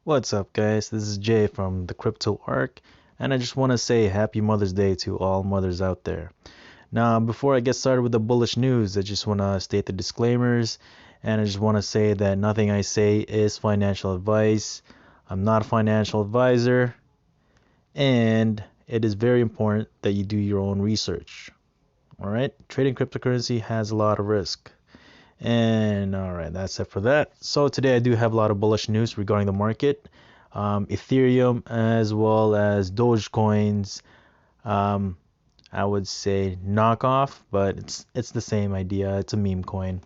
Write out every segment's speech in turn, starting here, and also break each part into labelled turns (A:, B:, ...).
A: What's up, guys? This is Jay from the Crypto Arc, and I just want to say Happy Mother's Day to all mothers out there. Now, before I get started with the bullish news, I just want to state the disclaimers, and I just want to say that nothing I say is financial advice. I'm not a financial advisor, and it is very important that you do your own research. All right? Trading cryptocurrency has a lot of risk. And all right, that's it for that. So today I do have a lot of bullish news regarding the market, Ethereum as well as Dogecoins. I would say knockoff, but it's the same idea. It's a meme coin.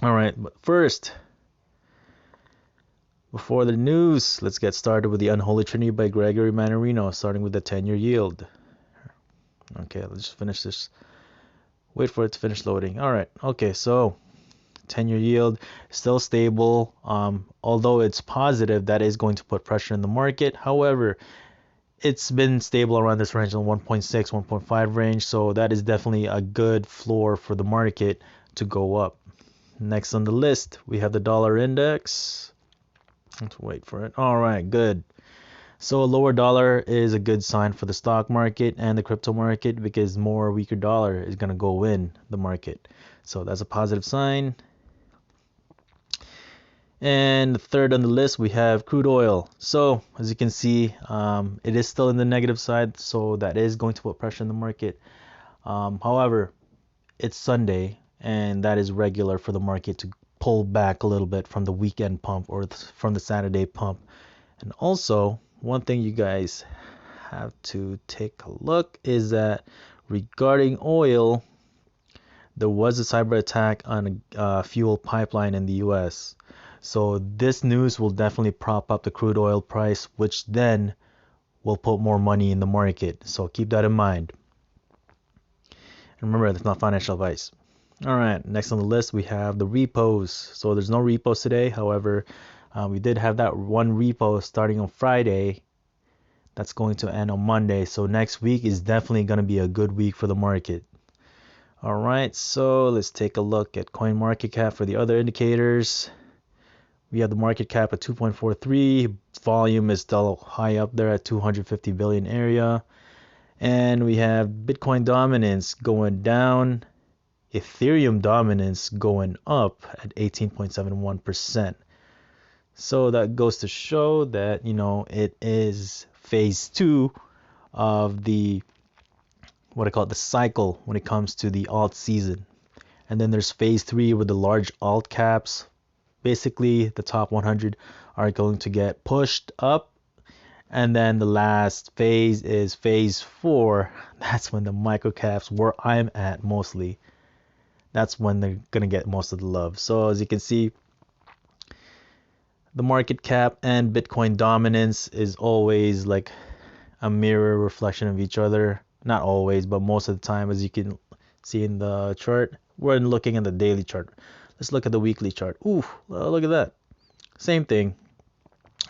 A: All right, but first, before the news, let's get started with the Unholy Trinity by Gregory Mannarino, starting with the 10-year yield. Okay, let's just finish this. Wait for it to finish loading. All right. Okay, so 10-year yield still stable, although it's positive. That is going to put pressure in the market. However, it's been stable around this range on 1.6 1.5 range, so that is definitely a good floor for the market to go up. Next on the list, we have the dollar index. Let's wait for it. All right, good. So a lower dollar is a good sign for the stock market and the crypto market, because more weaker dollar is going to go in the market, so that's a positive sign. And third on the list, we have crude oil. So as you can see, it is still in the negative side, so that is going to put pressure in the market. However, it's Sunday, and that is regular for the market to pull back a little bit from the weekend pump or from the Saturday pump. And also, one thing you guys have to take a look is that regarding oil, there was a cyber attack on a fuel pipeline in the US. So this news will definitely prop up the crude oil price, which then will put more money in the market. So keep that in mind. And remember, that's not financial advice. All right, next on the list, we have the repos. So there's no repos today. However, we did have that one repo starting on Friday. That's going to end on Monday. So next week is definitely going to be a good week for the market. All right, so let's take a look at CoinMarketCap for the other indicators. We have the market cap at 2.43. Volume is still high up there at 250 billion area. And we have Bitcoin dominance going down, Ethereum dominance going up at 18.71%. So that goes to show that, it is phase 2 of the the cycle when it comes to the alt season. And then there's phase 3 with the large alt caps. Basically, the top 100 are going to get pushed up. And then the last phase is phase 4. That's when the micro caps, where I'm at mostly, that's when they're going to get most of the love. So as you can see, the market cap and Bitcoin dominance is always like a mirror reflection of each other. Not always, but most of the time, as you can see in the chart. We're looking at the daily chart. Let's look at the weekly chart. Ooh, look at that. Same thing.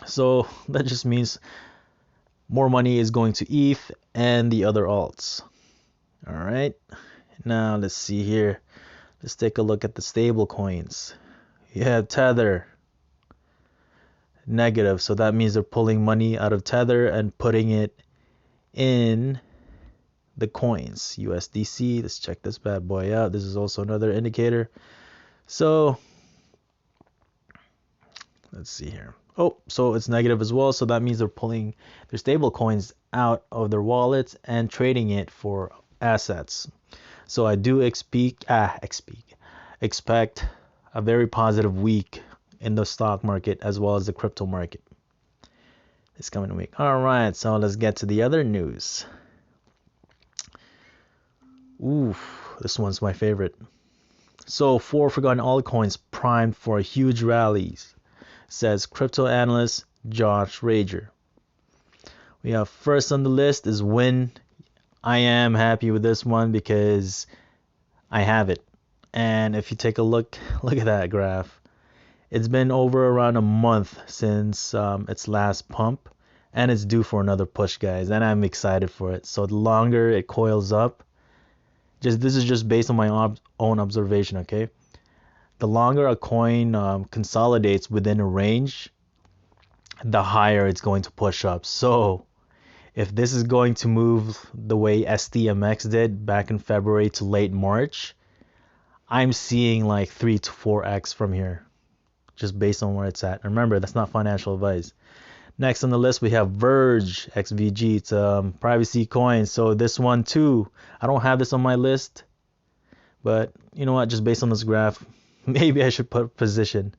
A: So that just means more money is going to ETH and the other alts. All right. Now let's see here. Let's take a look at the stable coins. You have Tether. Negative. So that means they're pulling money out of Tether and putting it in the coins. USDC. Let's check this bad boy out. This is also another indicator. So let's see here. Oh, so it's negative as well. So that means they're pulling their stable coins out of their wallets and trading it for assets. So I do expect a very positive week in the stock market as well as the crypto market this coming week. All right, so let's get to the other news. Ooh, this one's my favorite. So 4 forgotten altcoins primed for huge rallies, says crypto analyst Josh Rager. We have first on the list is Win. I am happy with this one because I have it. And if you take a look at that graph. It's been over around a month since its last pump, and it's due for another push, guys, and I'm excited for it. So the longer it coils up, this is just based on my own observation, okay? The longer a coin consolidates within a range, the higher it's going to push up. So if this is going to move the way STMX did back in February to late March, I'm seeing like 3 to 4x from here, just based on where it's at. Remember, that's not financial advice. Next on the list, we have Verge XVG. It's a privacy coin. So this one too, I don't have this on my list, but you know what? Just based on this graph, maybe I should put position.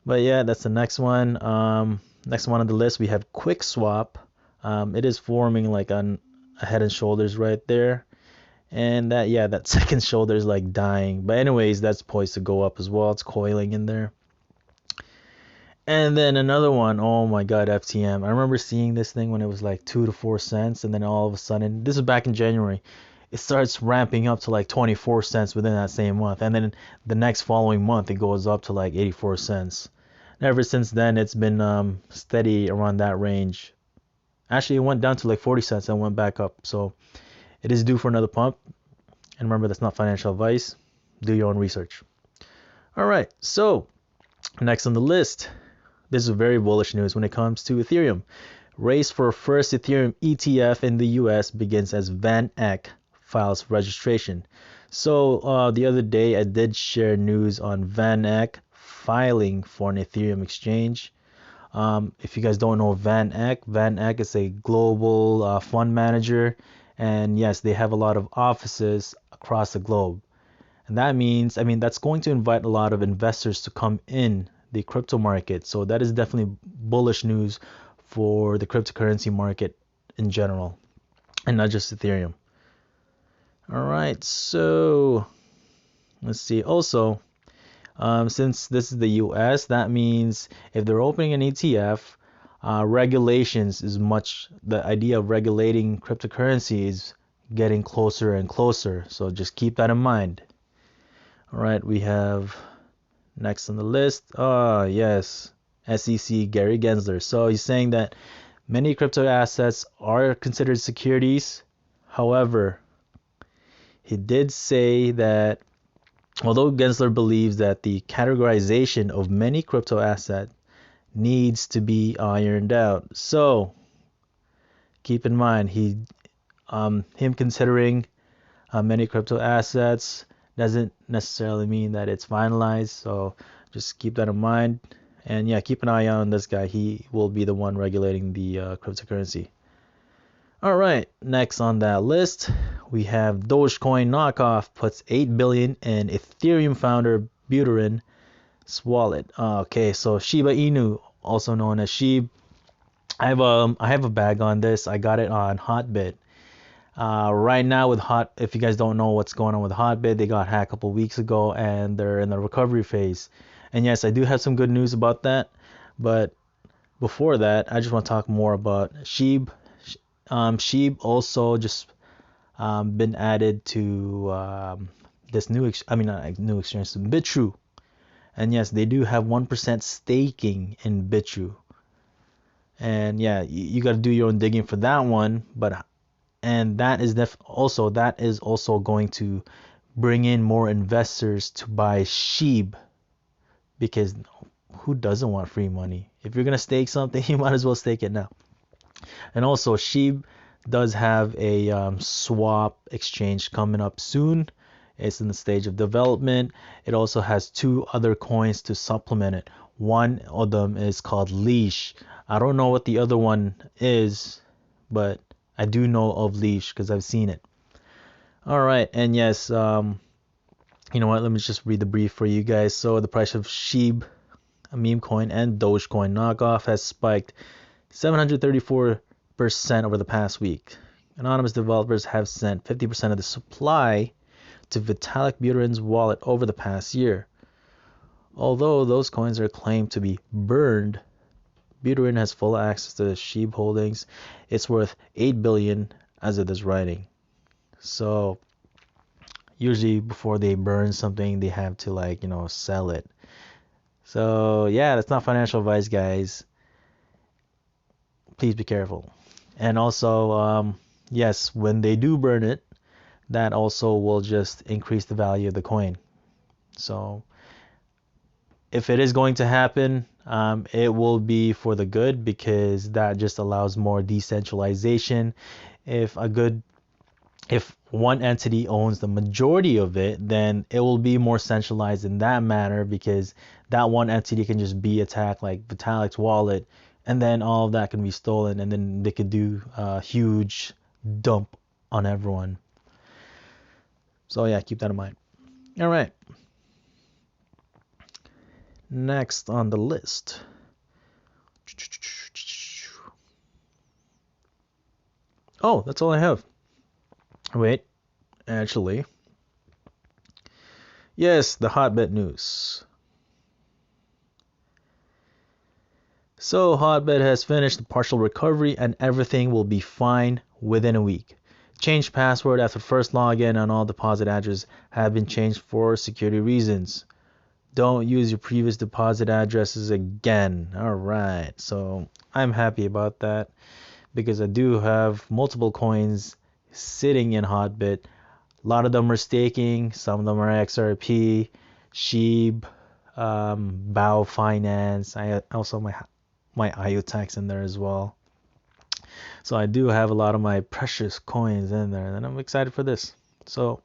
A: But yeah, that's the next one. Next one on the list, we have QuickSwap. It is forming like a head and shoulders right there. And that second shoulder is like dying. But anyways, that's poised to go up as well. It's coiling in there. And then another one, oh my God, FTM. I remember seeing this thing when it was like 2 to 4 cents, and then all of a sudden, this is back in January, it starts ramping up to like 24 cents within that same month. And then the next following month, it goes up to like 84 cents. And ever since then, it's been steady around that range. Actually, it went down to like 40 cents and went back up. So it is due for another pump. And remember, that's not financial advice. Do your own research. All right, so next on the list, this is very bullish news when it comes to Ethereum. Race for first Ethereum ETF in the US begins as Van Eck files registration. So the other day I did share news on Van Eck filing for an Ethereum exchange. If you guys don't know Van Eck is a global fund manager, and yes, they have a lot of offices across the globe. And that means, I mean, that's going to invite a lot of investors to come in the crypto market. So that is definitely bullish news for the cryptocurrency market in general, and not just Ethereum. All right, so let's see. Also, since this is the US, that means if they're opening an ETF, regulations is the idea of regulating cryptocurrency is getting closer and closer. So just keep that in mind. All right, we have next on the list. Yes, SEC Gary Gensler. So he's saying that many crypto assets are considered securities. However, he did say that although Gensler believes that the categorization of many crypto assets needs to be ironed out. So keep in mind, him considering many crypto assets doesn't necessarily mean that it's finalized. So just keep that in mind. And yeah, keep an eye on this guy. He will be the one regulating the cryptocurrency. All right, next on that list, we have Dogecoin knockoff puts 8 billion in Ethereum founder Buterin wallet. Okay, so Shiba Inu, also known as SHIB. I have a bag on this. I got it on Hotbit. Right now with if you guys don't know what's going on with Hotbit, they got hacked a couple weeks ago and they're in the recovery phase. And yes, I do have some good news about that. But before that, I just want to talk more about SHIB. SHIB also just been added to this new exchange, BitTrue. And yes, they do have 1% staking in BitTrue. And yeah, you got to do your own digging for that one. And that is also going to bring in more investors to buy SHIB, because who doesn't want free money? If you're gonna stake something, you might as well stake it now. And also, SHIB does have a swap exchange coming up soon. It's in the stage of development. It also has 2 other coins to supplement it. One of them is called Leash. I don't know what the other one is, but I do know of Leash because I've seen it. All right, and yes, you know what? Let me just read the brief for you guys. So the price of SHIB, a meme coin, and Dogecoin knockoff has spiked 734% over the past week. Anonymous developers have sent 50% of the supply to Vitalik Buterin's wallet over the past year. Although those coins are claimed to be burned, Buterin has full access to the SHIB holdings. It's worth 8 billion as of this writing. So usually before they burn something, they have to sell it. So yeah, that's not financial advice, guys. Please be careful. And also, yes, when they do burn it, that also will just increase the value of the coin. So if it is going to happen, it will be for the good because that just allows more decentralization. If one entity owns the majority of it, then it will be more centralized in that manner because that one entity can just be attacked like Vitalik's wallet, and then all of that can be stolen, and then they could do a huge dump on everyone. So yeah, keep that in mind. All right. Next on the list. Oh, that's all I have. Wait, actually. Yes, the Hotbit news. So Hotbit has finished the partial recovery and everything will be fine within a week. Change password after first login and all deposit addresses have been changed for security reasons. Don't use your previous deposit addresses again. Alright, so I'm happy about that because I do have multiple coins sitting in Hotbit. A lot of them are staking, some of them are XRP, SHIB, BAO Finance. I also my IO tax in there as well. So I do have a lot of my precious coins in there, and I'm excited for this. So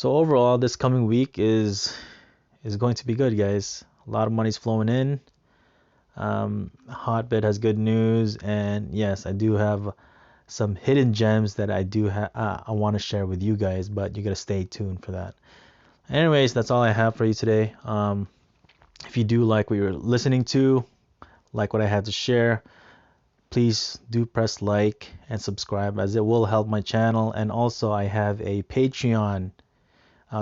A: overall, this coming week is going to be good, guys. A lot of money's flowing in. Hotbit has good news, and yes, I do have some hidden gems that I want to share with you guys, but you gotta stay tuned for that. Anyways, that's all I have for you today. If you do like what you're listening to, like what I had to share, please do press like and subscribe as it will help my channel. And also I have a Patreon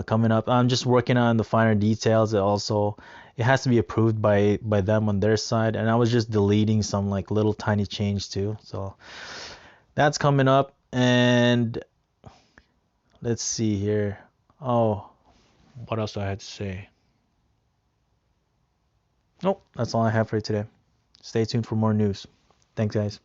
A: coming up. I'm just working on the finer details. It has to be approved by them on their side, and I was just deleting some like little tiny change too. So that's coming up. And let's see here. Oh, what else do I have to say? Nope, that's all I have for you today. Stay tuned for more news. Thanks, guys.